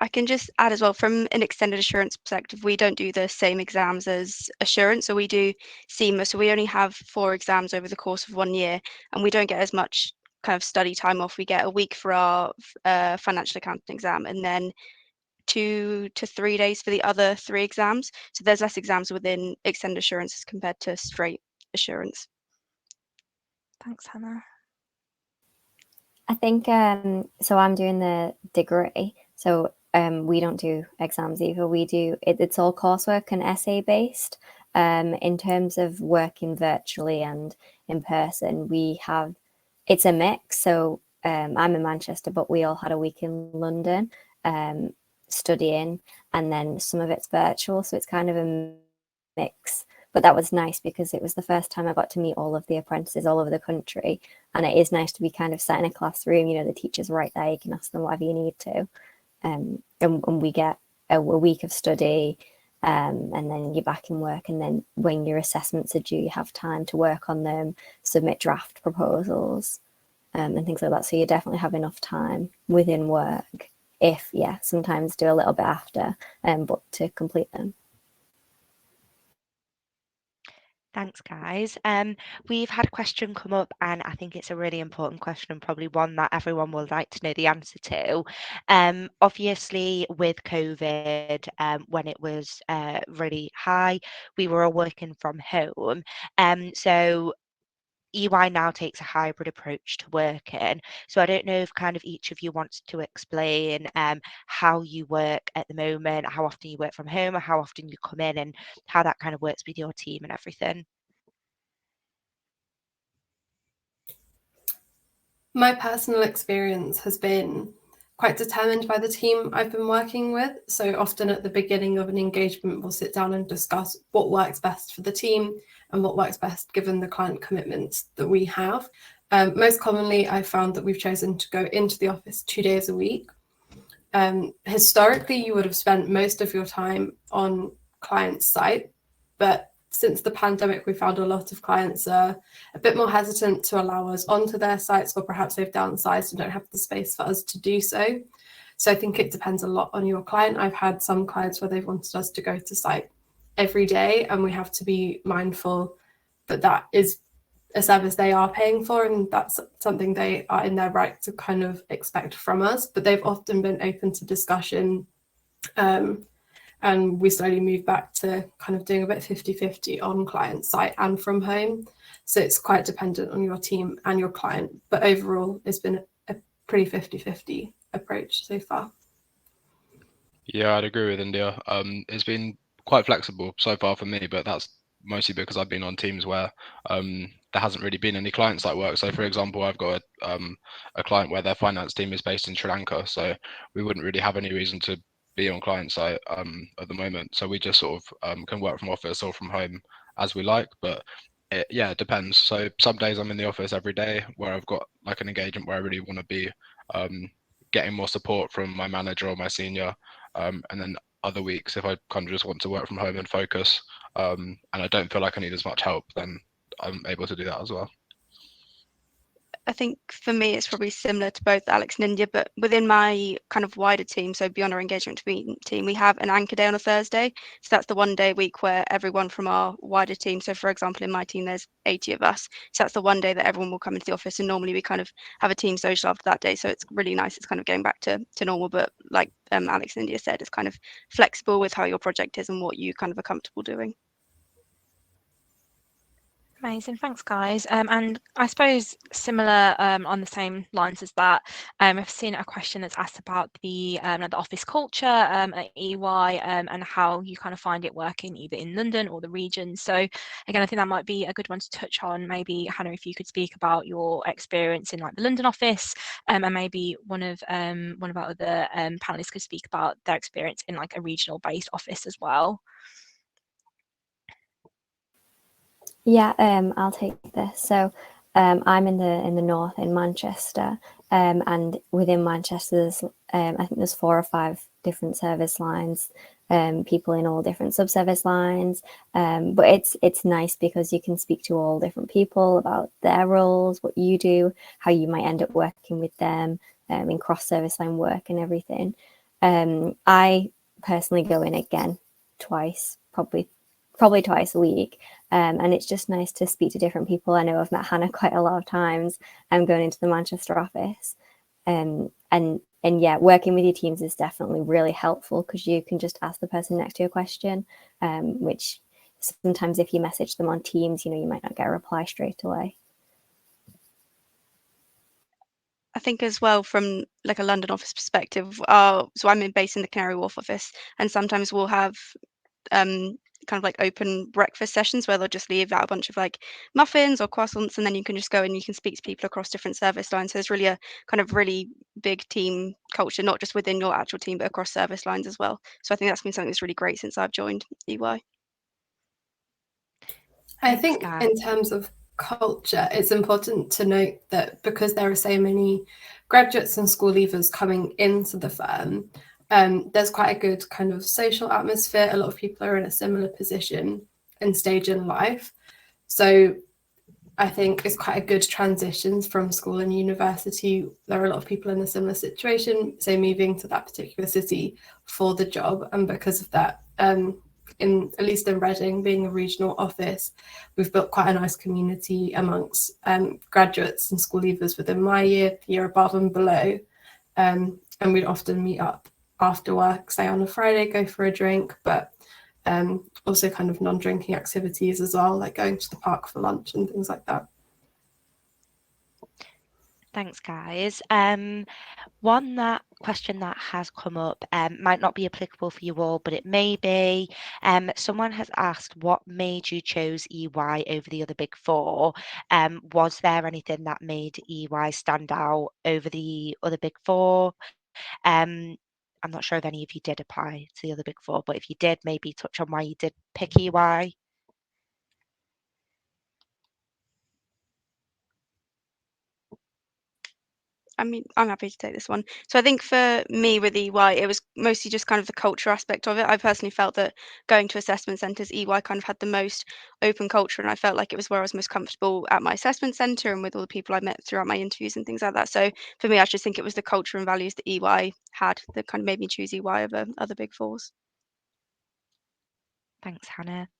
E: I can just add as well, from an extended assurance perspective, we don't do the same exams as assurance, so we do SEMA. So we only have 4 exams over the course of 1 year, and we don't get as much kind of study time off. We get a week for our financial accounting exam, and then 2 to 3 days for the other 3 exams. So there's less exams within extended assurance as compared to straight assurance.
B: Thanks, Hannah.
C: I think so. I'm doing the degree, so we don't do exams either. We do it's all coursework and essay based. In terms of working virtually and in person, it's a mix. So I'm in Manchester, but we all had a week in London studying, and then some of it's virtual. So it's kind of a mix. But that was nice because it was the first time I got to meet all of the apprentices all over the country. And it is nice to be kind of sat in a classroom, the teacher's right there, you can ask them whatever you need to. And we get a week of study, and then you're back in work. And then when your assessments are due, you have time to work on them, submit draft proposals, and things like that. So you definitely have enough time within work, sometimes do a little bit after, but to complete them.
A: Thanks, guys. We've had a question come up, and I think it's a really important question, and probably one that everyone would like to know the answer to. Obviously, with COVID, when it was really high, we were all working from home. So EY now takes a hybrid approach to working. So I don't know if kind of each of you wants to explain how you work at the moment, how often you work from home, or how often you come in, and how that kind of works with your team and everything.
F: My personal experience has been quite determined by the team I've been working with. So often at the beginning of an engagement, we'll sit down and discuss what works best for the team and what works best given the client commitments that we have. Most commonly, I found that we've chosen to go into the office 2 days a week. Historically, you would have spent most of your time on client site, but since the pandemic, we found a lot of clients are a bit more hesitant to allow us onto their sites, or perhaps they've downsized and don't have the space for us to do so. So I think it depends a lot on your client. I've had some clients where they've wanted us to go to site every day, and we have to be mindful that that is a service they are paying for, and that's something they are in their right to kind of expect from us. But they've often been open to discussion, and we slowly moved back to kind of doing a bit 50-50 on client site and from home. So it's quite dependent on your team and your client, but overall it's been a pretty 50-50 approach so far.
D: Yeah, I'd agree with India. It's been quite flexible so far for me, but that's mostly because I've been on teams where there hasn't really been any client site work. So, for example, I've got a client where their finance team is based in Sri Lanka, so we wouldn't really have any reason to be on client site at the moment. So we just sort of can work from office or from home as we like, but it depends. So some days I'm in the office every day where I've got like an engagement where I really want to be getting more support from my manager or my senior. And then other weeks, if I kind of just want to work from home and focus, and I don't feel like I need as much help, then I'm able to do that as well.
E: I think for me, it's probably similar to both Alex and India, but within my kind of wider team, so beyond our engagement team, we have an anchor day on a Thursday. So that's the 1 day a week where everyone from our wider team, so for example, in my team, there's 80 of us. So that's the 1 day that everyone will come into the office, and normally we kind of have a team social after that day. So it's really nice. It's kind of going back to normal, but like Alex and India said, it's kind of flexible with how your project is and what you kind of are comfortable doing.
B: Amazing, thanks guys. And I suppose similar on the same lines as that, I've seen a question that's asked about the office culture at EY and how you kind of find it working either in London or the region. So again, I think that might be a good one to touch on. Maybe Hannah, if you could speak about your experience in like the London office, and maybe one of our other panelists could speak about their experience in like a regional based office as well.
C: Yeah, I'll take this. So I'm in the north in Manchester, and within Manchester, there's I think there's 4 or 5 different service lines, people in all different sub-service lines. But it's nice because you can speak to all different people about their roles, what you do, how you might end up working with them in cross-service line work and everything. I personally go in again twice, probably twice a week. And it's just nice to speak to different people. I know I've met Hannah quite a lot of times. I'm going into the Manchester office. And yeah, working with your teams is definitely really helpful because you can just ask the person next to you a question, which sometimes if you message them on Teams, you might not get a reply straight away.
E: I think as well from like a London office perspective, so I'm based in the Canary Wharf office, and sometimes we'll have kind of like open breakfast sessions where they'll just leave out a bunch of like muffins or croissants, and then you can just go and you can speak to people across different service lines. So there's really a kind of really big team culture, not just within your actual team, but across service lines as well. So I think that's been something that's really great since I've joined EY.
F: I
A: Thanks,
F: think
A: guys.
F: in terms of culture, it's important to note that because there are so many graduates and school leavers coming into the firm, there's quite a good kind of social atmosphere. A lot of people are in a similar position and stage in life. So I think it's quite a good transition from school and university. There are a lot of people in a similar situation, say moving to that particular city for the job. And because of that, at least in Reading, being a regional office, we've built quite a nice community amongst graduates and school leavers within my year, the year above and below. And we'd often meet up after work, say on a Friday, go for a drink, but also kind of non-drinking activities as well, like going to the park for lunch and things like that.
A: Thanks, guys. One question that has come up might not be applicable for you all, but it may be. Someone has asked, what made you choose EY over the other big four? Was there anything that made EY stand out over the other big four? I'm not sure if any of you did apply to the other big four, but if you did, maybe touch on why you did pick EY.
E: I mean, I'm happy to take this one. So I think for me with EY, it was mostly just kind of the culture aspect of it. I personally felt that going to assessment centres, EY kind of had the most open culture, and I felt like it was where I was most comfortable at my assessment centre and with all the people I met throughout my interviews and things like that. So for me, I just think it was the culture and values that EY had that kind of made me choose EY over other big fours.
A: Thanks, Hannah.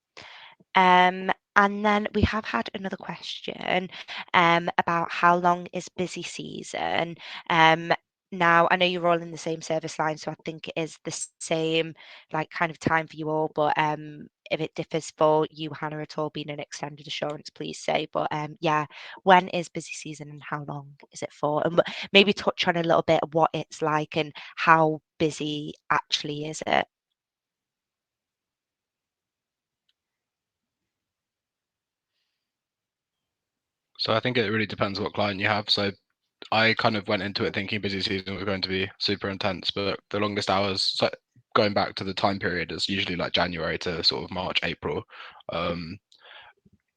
A: And then we have had another question about how long is busy season. Now, I know you're all in the same service line, so I think it is the same like kind of time for you all. But if it differs for you, Hannah, at all, being an extended assurance, please say. But yeah, when is busy season and how long is it for? And maybe touch on a little bit of what it's like and how busy actually is it.
D: So I think it really depends what client you have. So I kind of went into it thinking busy season was going to be super intense, but the longest hours, so going back to the time period, is usually like January to sort of March, April,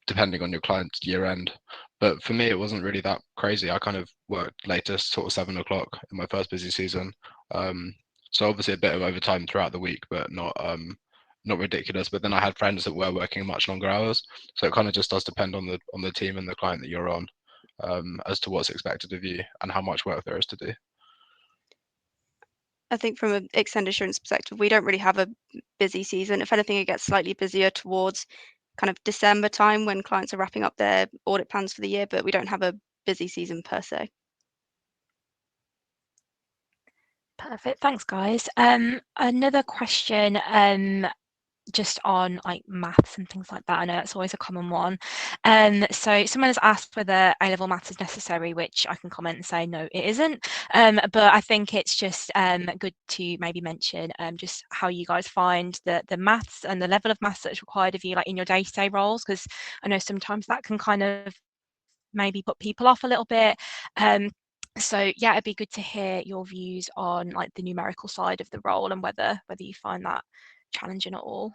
D: depending on your client's year end. But for me, it wasn't really that crazy. I kind of worked latest sort of 7 o'clock in my first busy season. So obviously a bit of overtime throughout the week, but not ridiculous. But then I had friends that were working much longer hours, so it kind of just does depend on the team and the client that you're on, as to what's expected of you and how much work there is to do.
E: I think from an extended assurance perspective, we don't really have a busy season. If anything, it gets slightly busier towards kind of December time when clients are wrapping up their audit plans for the year, but we don't have a busy season per se.
B: Perfect. Thanks, guys. Another question, just on like maths and things like that. I know that's always a common one. So someone has asked whether A-level maths is necessary, which I can comment and say no, it isn't. But I think it's just good to maybe mention just how you guys find the maths and the level of maths that's required of you, like in your day-to-day roles, because I know sometimes that can kind of maybe put people off a little bit. So yeah, it'd be good to hear your views on like the numerical side of the role and whether you find that challenging at all.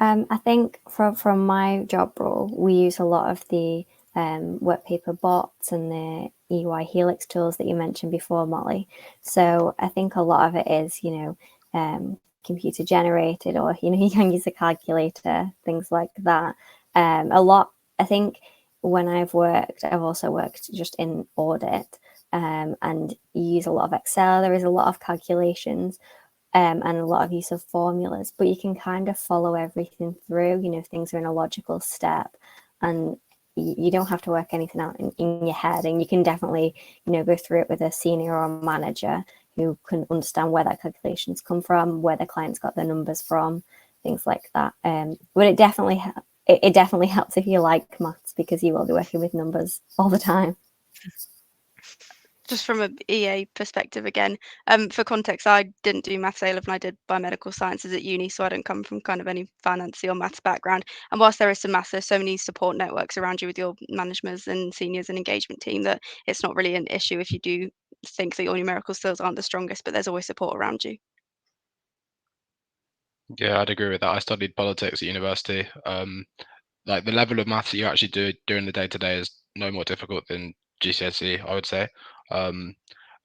C: I think from my job role, we use a lot of the work paper bots and the EY Helix tools that you mentioned before, Molly. So I think a lot of it is, computer generated, or you can use a calculator, things like that. A lot. I think when I've also worked just in audit, and you use a lot of Excel. There is a lot of calculations, and a lot of use of formulas, but you can kind of follow everything through. If things are in a logical step, and you don't have to work anything out in your head, and you can definitely go through it with a senior or a manager who can understand where that calculations come from, where the client's got their numbers from, things like that. But it definitely helps if you like maths, because you will be working with numbers all the time.
E: Just from an EA perspective again, for context, I didn't do maths A-level and I did biomedical sciences at uni, so I don't come from kind of any finance or maths background. And whilst there is some maths, there's so many support networks around you with your managers and seniors and engagement team that it's not really an issue if you do think that your numerical skills aren't the strongest, but there's always support around you.
D: Yeah, I'd agree with that. I studied politics at university. Like the level of maths that you actually do during the day to day is no more difficult than GCSE, I would say. Um,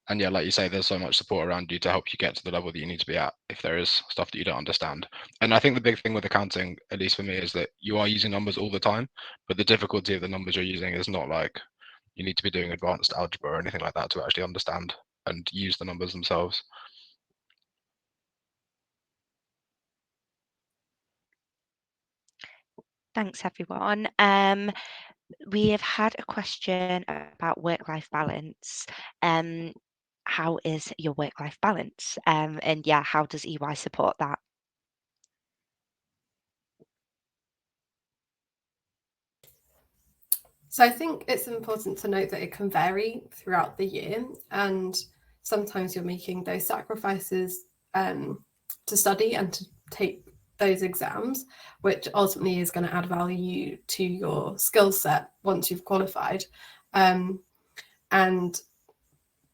D: and yeah, like you say, there's so much support around you to help you get to the level that you need to be at if there is stuff that you don't understand. And I think the big thing with accounting, at least for me, is that you are using numbers all the time, but the difficulty of the numbers you're using is not like you need to be doing advanced algebra or anything like that to actually understand and use the numbers themselves.
A: Thanks, everyone. We have had a question about work-life balance. How is your work-life balance? And yeah, how does EY support that?
F: So I think it's important to note that it can vary throughout the year, and sometimes you're making those sacrifices to study and to take those exams, which ultimately is going to add value to your skill set once you've qualified. But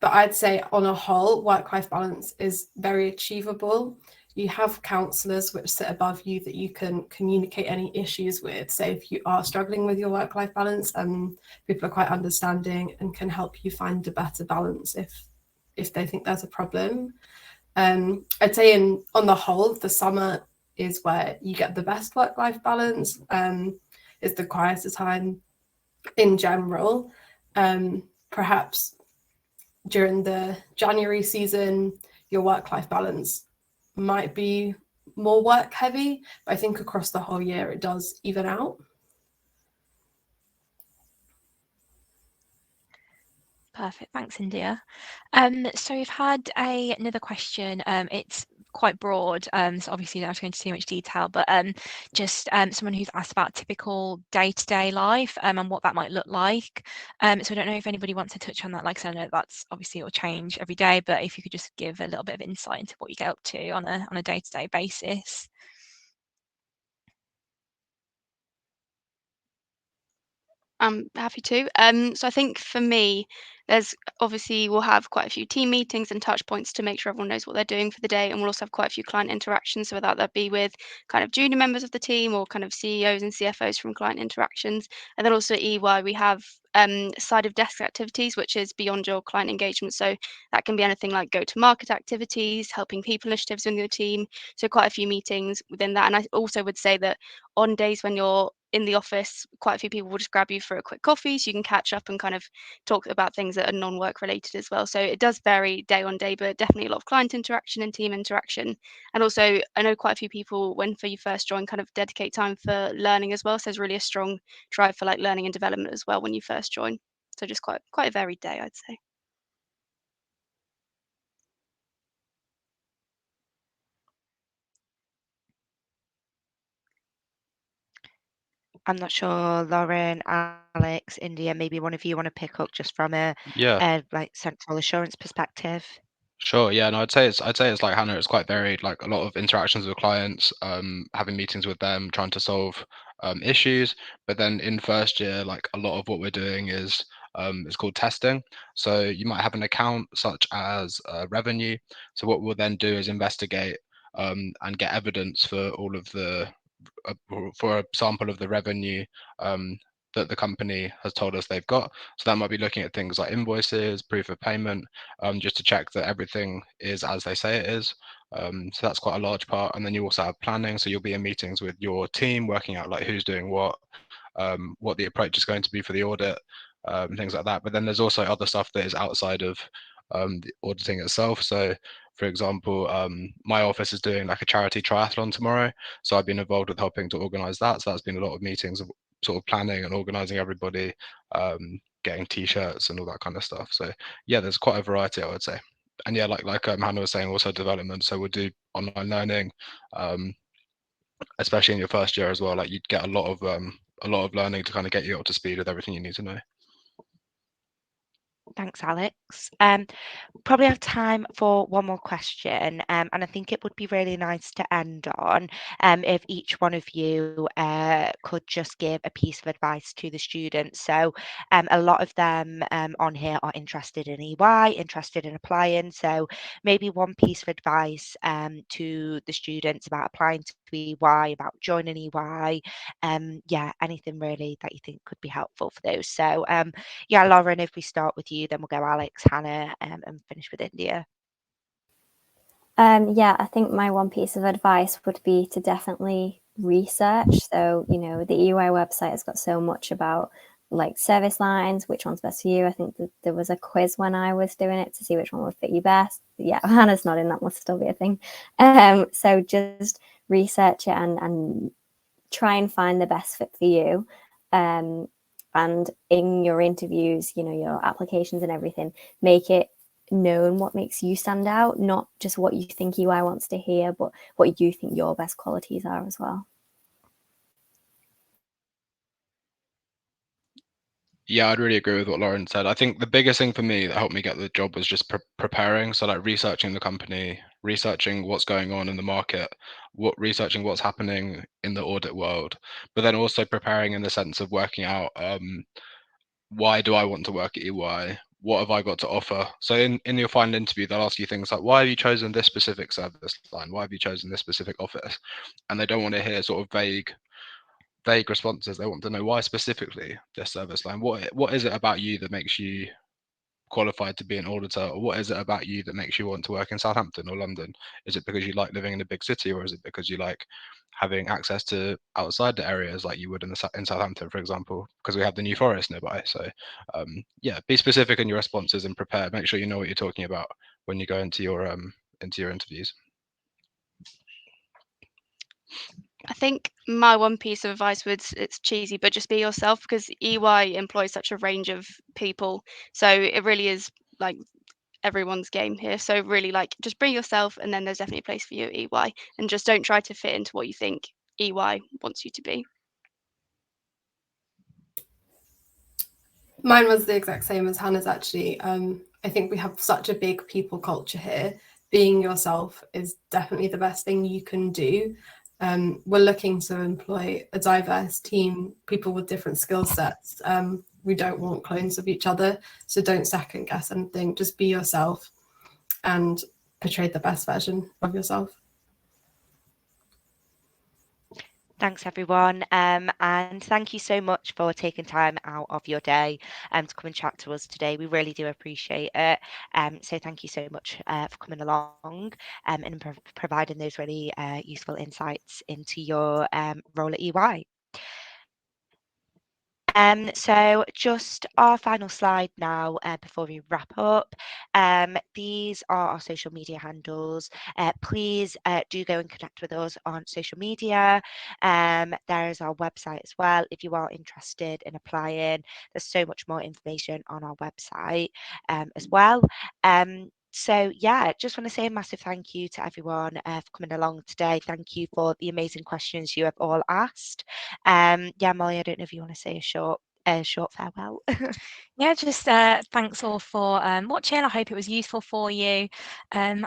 F: I'd say on a whole, work-life balance is very achievable. You have counsellors which sit above you that you can communicate any issues with. So if you are struggling with your work-life balance, people are quite understanding and can help you find a better balance if they think there's a problem. I'd say on the whole, the summer is where you get the best work-life balance. It's the quieter time in general. Perhaps during the January season, your work-life balance might be more work heavy, but I think across the whole year it does even out.
B: Perfect. Thanks, India. So we've had another question. It's quite broad, so obviously you don't have to go into too much detail, but just someone who's asked about typical day-to-day life and what that might look like. So I don't know if anybody wants to touch on that. Like I said, I know that's obviously it'll change every day, but if you could just give a little bit of insight into what you get up to on a day-to-day basis.
E: I'm happy to. So I think for me, there's obviously we'll have quite a few team meetings and touch points to make sure everyone knows what they're doing for the day, and we'll also have quite a few client interactions. So whether that be with kind of junior members of the team or kind of CEOs and CFOs from client interactions, and then also at EY we have side of desk activities, which is beyond your client engagement. So that can be anything like go-to-market activities, helping people initiatives in your team. So quite a few meetings within that. And I also would say that on days when you're in the office, quite a few people will just grab you for a quick coffee so you can catch up and kind of talk about things that are non-work related as well. So it does vary day on day, but definitely a lot of client interaction and team interaction. And also I know quite a few people when for you first join kind of dedicate time for learning as well. So there's really a strong drive for like learning and development as well when you first join. So just quite a varied day, I'd say.
A: I'm not sure, Lauren, Alex, India, maybe one of you want to pick up just from
D: Yeah,
A: like central assurance perspective.
D: sure. Yeah, no, I'd say it's like Hannah, it's quite varied, like a lot of interactions with clients, having meetings with them, trying to solve issues. But then in first year, like a lot of what we're doing is it's called testing. So you might have an account such as revenue. So what we'll then do is investigate and get evidence for all of the for a sample of the revenue that the company has told us they've got. So that might be looking at things like invoices, proof of payment, just to check that everything is as they say it is. So that's quite a large part. And then you also have planning. So you'll be in meetings with your team, working out like who's doing what the approach is going to be for the audit, things like that. But then there's also other stuff that is outside of the auditing itself. So for example, my office is doing like a charity triathlon tomorrow. So I've been involved with helping to organize that. So that's been a lot of meetings of sort of planning and organizing everybody, getting t-shirts and all that kind of stuff. So yeah, there's quite a variety, I would say. And yeah, like Hannah was saying, also development. So we'll do online learning, especially in your first year as well. Like you'd get a lot of learning to kind of get you up to speed with everything you need to know.
A: Thanks, Alex. Probably have time for one more question, and I think it would be really nice to end on if each one of you could just give a piece of advice to the students. So a lot of them on here are interested in EY, interested in applying. So maybe one piece of advice to the students about applying to EY, about joining EY. Yeah, anything really that you think could be helpful for those. So yeah, Lauren, if we start with you, then we'll go Alex, Hannah, and finish with India.
C: Yeah, I think my one piece of advice would be to definitely research. So, you know, the EY website has got so much about like service lines, which one's best for you. I think that there was a quiz when I was doing it to see which one would fit you best. Yeah, Hannah's nodding, that must still be a thing. So just research it and try and find the best fit for you. And in your interviews, you know, your applications and everything, make it known what makes you stand out, not just what you think EY wants to hear, but what you think your best qualities are as well.
D: Yeah, I'd really agree with what Lauren said. I think the biggest thing for me that helped me get the job was just preparing. So like researching the company, researching what's going on in the market, researching what's happening in the audit world, but then also preparing in the sense of working out why do I want to work at EY? What have I got to offer? So in your final interview, they'll ask you things like, why have you chosen this specific service line? Why have you chosen this specific office? And they don't want to hear sort of vague responses. They want to know why specifically this service line. What is it about you that makes you qualified to be an auditor, or what is it about you that makes you want to work in Southampton or London? Is it because you like living in a big city, or is it because you like having access to outside the areas like you would in Southampton, for example, because we have the New Forest nearby? So yeah, be specific in your responses and prepare. Make sure you know what you're talking about when you go into your interviews.
E: I think my one piece of advice would, it's cheesy, but just be yourself, because EY employs such a range of people. So it really is like everyone's game here. So really like just be yourself, and then there's definitely a place for you at EY, and just don't try to fit into what you think EY wants you to be.
F: Mine was the exact same as Hannah's actually. I think we have such a big people culture here. Being yourself is definitely the best thing you can do. We're looking to employ a diverse team, people with different skill sets. We don't want clones of each other, so don't second guess anything. Just be yourself and portray the best version of yourself.
A: Thanks, everyone. And thank you so much for taking time out of your day to come and chat to us today. We really do appreciate it. So thank you so much for coming along and providing those really useful insights into your role at EY. So just our final slide now before we wrap up. These are our social media handles. Please do go and connect with us on social media. There is our website as well. If you are interested in applying, there's so much more information on our website as well. So yeah, just want to say a massive thank you to everyone for coming along today. Thank you for the amazing questions you have all asked. Yeah, Molly, I don't know if you want to say a short farewell.
B: Yeah, just thanks all for watching. I hope it was useful for you. And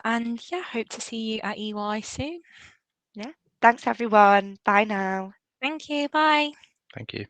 B: yeah, hope to see you at EY soon.
A: Yeah. Thanks, everyone. Bye now.
B: Thank you. Bye.
D: Thank you.